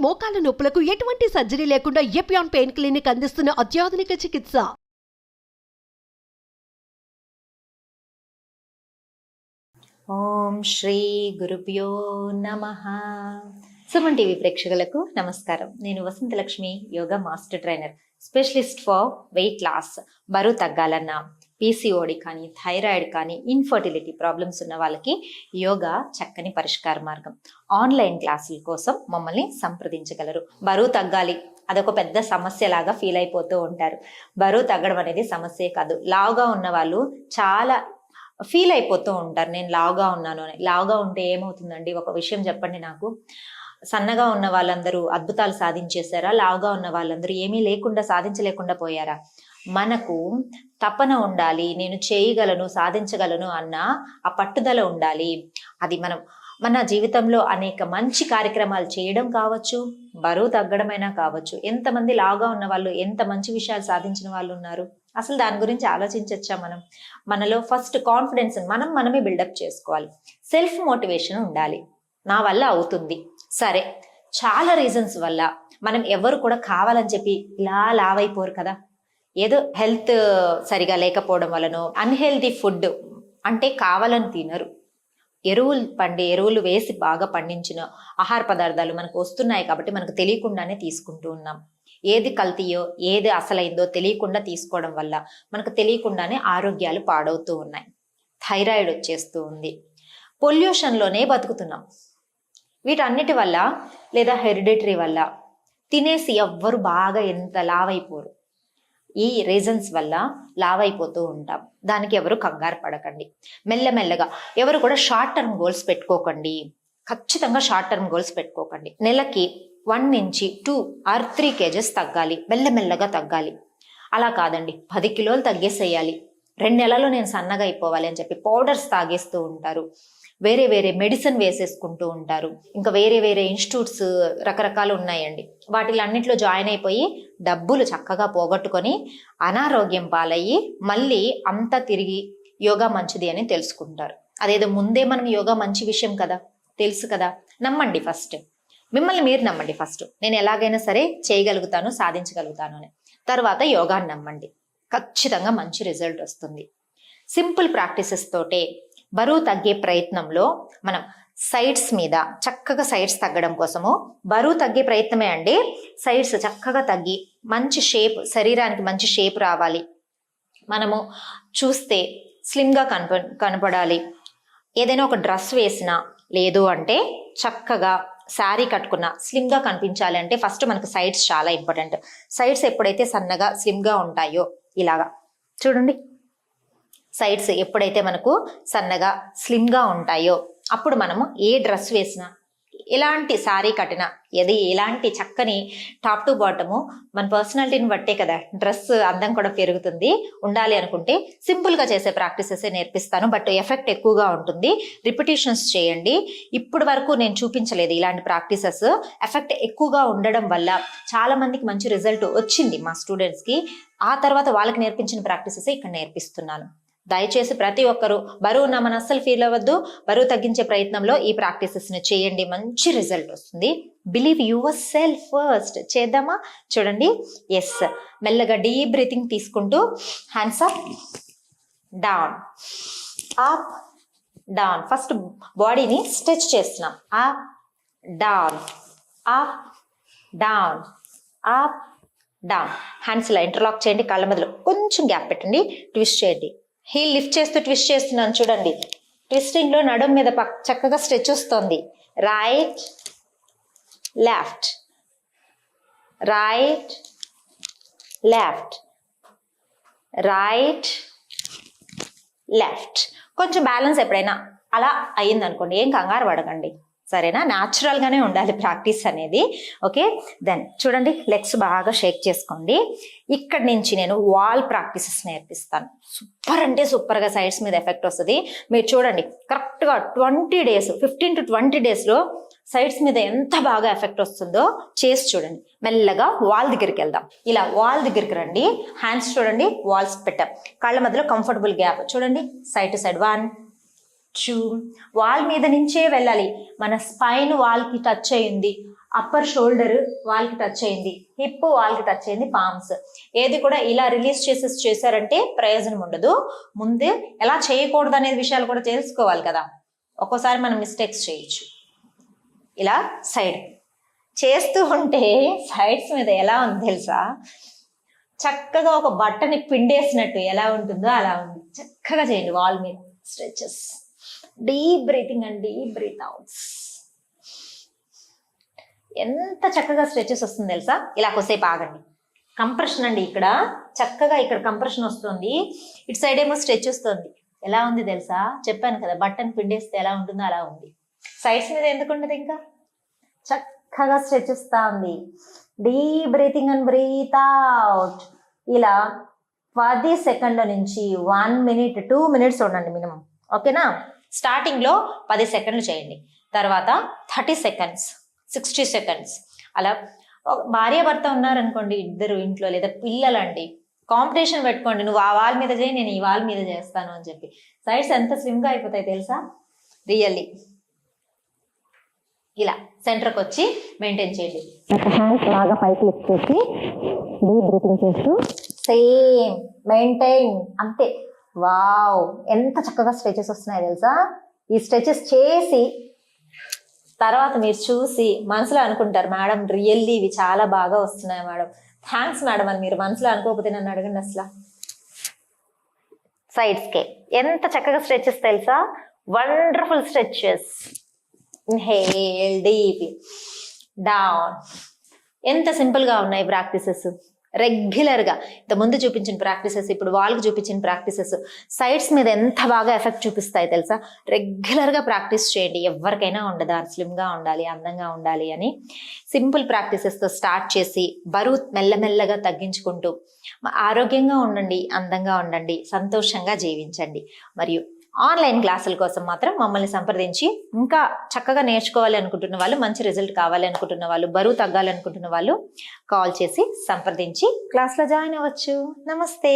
మోకాల నొప్పులకు ఎటువంటి సర్జరీ లేకుండా ఎపియాన్ పెయిన్ క్లినిక్ అందిస్తున్న అత్యాధునిక చికిత్స. ఓం శ్రీ గురుభ్యో నమః. సుమన్ టీవీ ప్రేక్షకులకు నమస్కారం. నేను Vasanthalakshmi, yoga master trainer, specialist for weight loss. బరువు తగ్గాలన్నా, పీసీఓడి కానీ, థైరాయిడ్ కానీ, ఇన్ఫర్టిలిటీ ప్రాబ్లమ్స్ ఉన్న వాళ్ళకి యోగా చక్కని పరిష్కార మార్గం. ఆన్లైన్ క్లాసుల కోసం మమ్మల్ని సంప్రదించగలరు. బరువు తగ్గాలి, అదొక పెద్ద సమస్య లాగా ఫీల్ అయిపోతూ ఉంటారు. బరువు తగ్గడం అనేది సమస్యే కాదు. లావుగా ఉన్న వాళ్ళు చాలా ఫీల్ అయిపోతూ ఉంటారు, నేను లావుగా ఉన్నాను అని. లావుగా ఉంటే ఏమవుతుందండి? ఒక విషయం చెప్పండి నాకు. సన్నగా ఉన్న వాళ్ళందరూ అద్భుతాలు సాధించేశారా? లావుగా ఉన్న వాళ్ళందరూ ఏమీ లేకుండా సాధించలేకుండా పోయారా? మనకు తపన ఉండాలి, నేను చేయగలను, సాధించగలను అన్న ఆ పట్టుదల ఉండాలి. అది మన జీవితంలో అనేక మంచి కార్యక్రమాలు చేయడం కావచ్చు, బరువు తగ్గడమైనా కావచ్చు. ఎంతమంది లావుగా ఉన్న వాళ్ళు ఎంత మంచి విషయాలు సాధించిన వాళ్ళు ఉన్నారు. అసలు దాని గురించి ఆలోచించచ్చా? మనలో ఫస్ట్ కాన్ఫిడెన్స్ మనమే బిల్డప్ చేసుకోవాలి. సెల్ఫ్ మోటివేషన్ ఉండాలి. నా వల్ల అవుతుంది. సరే, చాలా రీజన్స్ వల్ల మనం ఎవరు కూడా కావాలని చెప్పి ఇలా లావైపోరు కదా. ఏదో హెల్త్ సరిగా లేకపోవడం వలనో, అన్హెల్తీ ఫుడ్ అంటే కావాలని తినరు. ఎరువులు వేసి బాగా పండించిన ఆహార పదార్థాలు మనకు వస్తున్నాయి కాబట్టి మనకు తెలియకుండానే తీసుకుంటూ ఉన్నాం. ఏది కల్తీయో, ఏది అసలైందో తెలియకుండా తీసుకోవడం వల్ల మనకు తెలియకుండానే ఆరోగ్యాలు పాడవుతూ ఉన్నాయి. థైరాయిడ్ వచ్చేస్తూ ఉంది. పొల్యూషన్లోనే బతుకుతున్నాం. వీటన్నిటి వల్ల, లేదా హెరిడిటరీ వల్ల తినేసి ఎవ్వరు బాగా ఎంత లావైపోరు. ఈ రీజన్స్ వల్ల లావైపోతూ ఉంటాం. దానికి ఎవరు కంగారు పడకండి. మెల్లమెల్లగా ఎవరు కూడా షార్ట్ టర్మ్ గోల్స్ పెట్టుకోకండి. ఖచ్చితంగా షార్ట్ టర్మ్ గోల్స్ పెట్టుకోకండి. నెలకి 1 నుంచి 2 or 3 kgs తగ్గాలి, మెల్లమెల్లగా తగ్గాలి. అలా కాదండి, 10 కిలోలు తగ్గేసేయాలి, 2 నెలల్లో నేను సన్నగా అయిపోవాలి అని చెప్పి పౌడర్స్ తాగేస్తూ ఉంటారు. వేరే మెడిసిన్ వేసేసుకుంటూ ఉంటారు. ఇంకా వేరే ఇన్స్టిట్యూట్స్ రకరకాలు ఉన్నాయండి. వాటిలన్నింటిలో జాయిన్ అయిపోయి డబ్బులు చక్కగా పోగొట్టుకొని అనారోగ్యం పాలయ్యి మళ్ళీ అంతా తిరిగి యోగా మంచిది అని తెలుసుకుంటారు. అదేదో ముందే మనం యోగా మంచి విషయం కదా, తెలుసు కదా. నమ్మండి ఫస్ట్, మిమ్మల్ని మీరు నమ్మండి ఫస్ట్. నేను ఎలాగైనా సరే చేయగలుగుతాను, సాధించగలుగుతాను అని. తర్వాత యోగాని నమ్మండి, ఖచ్చితంగా మంచి రిజల్ట్ వస్తుంది. సింపుల్ ప్రాక్టీసెస్ తోటే బరువు తగ్గే ప్రయత్నంలో మనం సైడ్స్ మీద చక్కగా, సైడ్స్ తగ్గడం కోసము బరువు తగ్గే ప్రయత్నమే అండి. సైడ్స్ చక్కగా తగ్గి మంచి షేప్, శరీరానికి మంచి షేప్ రావాలి. మనము చూస్తే స్లిమ్గా కనపడాలి. ఏదైనా ఒక డ్రెస్ వేసినా, లేదు అంటే చక్కగా శారీ కట్టుకున్నా స్లిమ్గా కనిపించాలి అంటే ఫస్ట్ మనకు సైడ్స్ చాలా ఇంపార్టెంట్. సైడ్స్ ఎప్పుడైతే సన్నగా స్లిమ్గా ఉంటాయో, ఇలాగా చూడండి, సైడ్స్ ఎప్పుడైతే మనకు సన్నగా స్లిమ్గా ఉంటాయో అప్పుడు మనము ఏ డ్రెస్ వేసినా, ఎలాంటి శారీ కట్టినా, ఎలాంటి చక్కని టాప్ టు బాటము మన పర్సనాలిటీని బట్టే కదా డ్రెస్ అందం కూడా పెరుగుతుంది. ఉండాలి అనుకుంటే సింపుల్గా చేసే ప్రాక్టీసెసే నేర్పిస్తాను, బట్ ఎఫెక్ట్ ఎక్కువగా ఉంటుంది. రిపిటేషన్స్ చేయండి. ఇప్పుడు వరకు నేను చూపించలేదు ఇలాంటి ప్రాక్టీసెస్. ఎఫెక్ట్ ఎక్కువగా ఉండడం వల్ల చాలా మందికి మంచి రిజల్ట్ వచ్చింది మా స్టూడెంట్స్కి. ఆ తర్వాత వాళ్ళకి నేర్పించిన ప్రాక్టీసెస్ ఇక్కడ నేర్పిస్తున్నాను. దయచేసి ప్రతి ఒక్కరూ బరువు ఉన్నామని అస్సలు ఫీల్ అవ్వద్దు. బరువు తగ్గించే ప్రయత్నంలో ఈ ప్రాక్టీసెస్ని చేయండి, మంచి రిజల్ట్ వస్తుంది. Believe your self first. చేద్దామా? చూడండి. ఎస్, మెల్లగా డీప్ బ్రీతింగ్ తీసుకుంటూ hands up, down, up, down. First బాడీని స్ట్రెచ్ చేస్తున్నాం. Up, down, up, down, up, down. Hands ఇలా ఇంటర్లాక్ చేయండి. కళ్ళ మధ్యలో కొంచెం గ్యాప్ పెట్టండి. ట్విస్ట్ చేయండి. హీల్ లిఫ్ట్ చేస్తూ ట్విస్ట్ చేస్తున్నాను చూడండి. ట్విస్టింగ్ లో నడుం మీద చక్కగా స్ట్రెచ్ వస్తుంది. Right, left, right, left, right, left. కొంచెం బ్యాలెన్స్ ఎప్పుడైనా అలా అయ్యింది అనుకోండి, ఏం కంగారు పడకండి, సరేనా? న్యాచురల్ గానే ఉండాలి ప్రాక్టీస్ అనేది. ఓకే, దెన్ చూడండి, లెగ్స్ బాగా షేక్ చేసుకోండి. ఇక్కడ నుంచి నేను వాల్ ప్రాక్టీసెస్ నేర్పిస్తాను. సూపర్ అంటే సూపర్గా సైడ్స్ మీద ఎఫెక్ట్ వస్తుంది. మీరు చూడండి, కరెక్ట్గా 20 days, 15 to 20 daysలో సైడ్స్ మీద ఎంత బాగా ఎఫెక్ట్ వస్తుందో చేసి చూడండి. మెల్లగా వాల్ దగ్గరికి వెళ్దాం. ఇలా వాల్ దగ్గరికి రండి. హ్యాండ్స్ చూడండి, వాల్స్ పెట్టాం. కాళ్ళ మధ్యలో కంఫర్టబుల్ గ్యాప్ చూడండి. Side to side 1, 2. వాల్ మీద నుంచే వెళ్ళాలి. మన స్పైన్ వాల్కి టచ్ అయ్యింది. అప్పర్ షోల్డర్ వాళ్ళకి టచ్ అయింది, హిప్ వాళ్ళకి టచ్ అయింది, పామ్స్. ఏది కూడా ఇలా రిలీజ్ చేశారంటే ప్రయోజనం ఉండదు. ముందే ఎలా చేయకూడదు అనేది విషయాలు కూడా తెలుసుకోవాలి కదా. ఒక్కోసారి మనం మిస్టేక్స్ చేయొచ్చు. ఇలా సైడ్ చేస్తూ ఉంటే సైడ్స్ మీద ఎలా ఉంది తెలుసా, చక్కగా ఒక బట్టని పిండేసినట్టు ఎలా ఉంటుందో అలా ఉంది. చక్కగా చేయండి వాల్ మీద stretches. Deep breathing and deep breath outs. ఎంత చక్కగా స్ట్రెచెస్ వస్తుంది తెలుసా. ఇలా కొద్దిసేపు ఆగండి. కంప్రెషన్ అండి, ఇక్కడ చక్కగా ఇక్కడ కంప్రెషన్ వస్తుంది, ఇటు సైడ్ ఏమో స్ట్రెచ్ వస్తుంది. ఎలా ఉంది తెలుసా, చెప్పాను కదా బట్టన్ పిండేస్తే ఎలా ఉంటుందో అలా ఉంది. సైడ్స్ మీద ఎందుకు ఉండదు, ఇంకా చక్కగా స్ట్రెచ్ ఇస్తా ఉంది. Deep breathing and breath out. ఇలా 10 సెకండ్ల నుంచి 1 మినిట్ 2 మినిట్స్ ఉండండి మినిమం. ఓకేనా. స్టార్టింగ్ లో 10 సెకండ్లు చేయండి, తర్వాత 30 సెకండ్స్, 60 సెకండ్స్. అలా భార్యాభర్త ఉన్నారనుకోండి ఇద్దరు ఇంట్లో, లేదా పిల్లలండి, కాంపిటీషన్ పెట్టుకోండి, నువ్వు ఆ వాల్ మీద చేయి, నేను ఈ వాల్ మీద చేస్తాను అని చెప్పి. సైడ్స్ ఎంత స్లిమ్ గా అయిపోతాయి తెలుసా, రియల్లీ. ఇలా సెంటర్కి వచ్చి మెయింటైన్ చేయండి. హ్యాండ్స్ బాగా పైకి లిఫ్ట్ చేసి డీప్ బ్రీతింగ్ చేస్తూ సేమ్ మెయింటైన్, అంతే. వావ్, ఎంత చక్కగా స్ట్రెచెస్ వస్తున్నాయి తెలుసా. ఈ స్ట్రెచెస్ చేసి తర్వాత మీరు చూసి మనసులో అనుకుంటారు, మేడం రియల్లీ ఇవి చాలా బాగా వస్తున్నాయి మేడం, థ్యాంక్స్ మేడం అని మీరు మనసులో అనుకోకపోతే నన్ను అడగండి. అసలు సైడ్స్కే ఎంత చక్కగా స్ట్రెచెస్ తెలుసా, wonderful stretches. Inhale deeply down. ఎంత సింపుల్ గా ఉన్నాయి ప్రాక్టీసెస్. రెగ్యులర్ గా ఇంత ముందు చూపించిన ప్రాక్టీసెస్, ఇప్పుడు వాళ్ళకి చూపించిన ప్రాక్టీసెస్ సైడ్స్ మీద ఎంత బాగా ఎఫెక్ట్ చూపిస్తాయి తెలుసా. రెగ్యులర్ గా ప్రాక్టీస్ చేయండి. ఎవరికైనా ఉండదు స్లిమ్ గా ఉండాలి, అందంగా ఉండాలి అని. సింపుల్ ప్రాక్టీసెస్ తో స్టార్ట్ చేసి బరువు మెల్లమెల్లగా తగ్గించుకుంటూ ఆరోగ్యంగా ఉండండి, అందంగా ఉండండి, సంతోషంగా జీవించండి. మరియు ఆన్లైన్ క్లాసుల కోసం మాత్రం మమ్మల్ని సంప్రదించి ఇంకా చక్కగా నేర్చుకోవాలి అనుకుంటున్న వాళ్ళు, మంచి రిజల్ట్ కావాలి అనుకుంటున్న వాళ్ళు, బరువు తగ్గాలి అనుకుంటున్న వాళ్ళు కాల్ చేసి సంప్రదించి క్లాస్లో జాయిన్ అవ్వచ్చు. నమస్తే.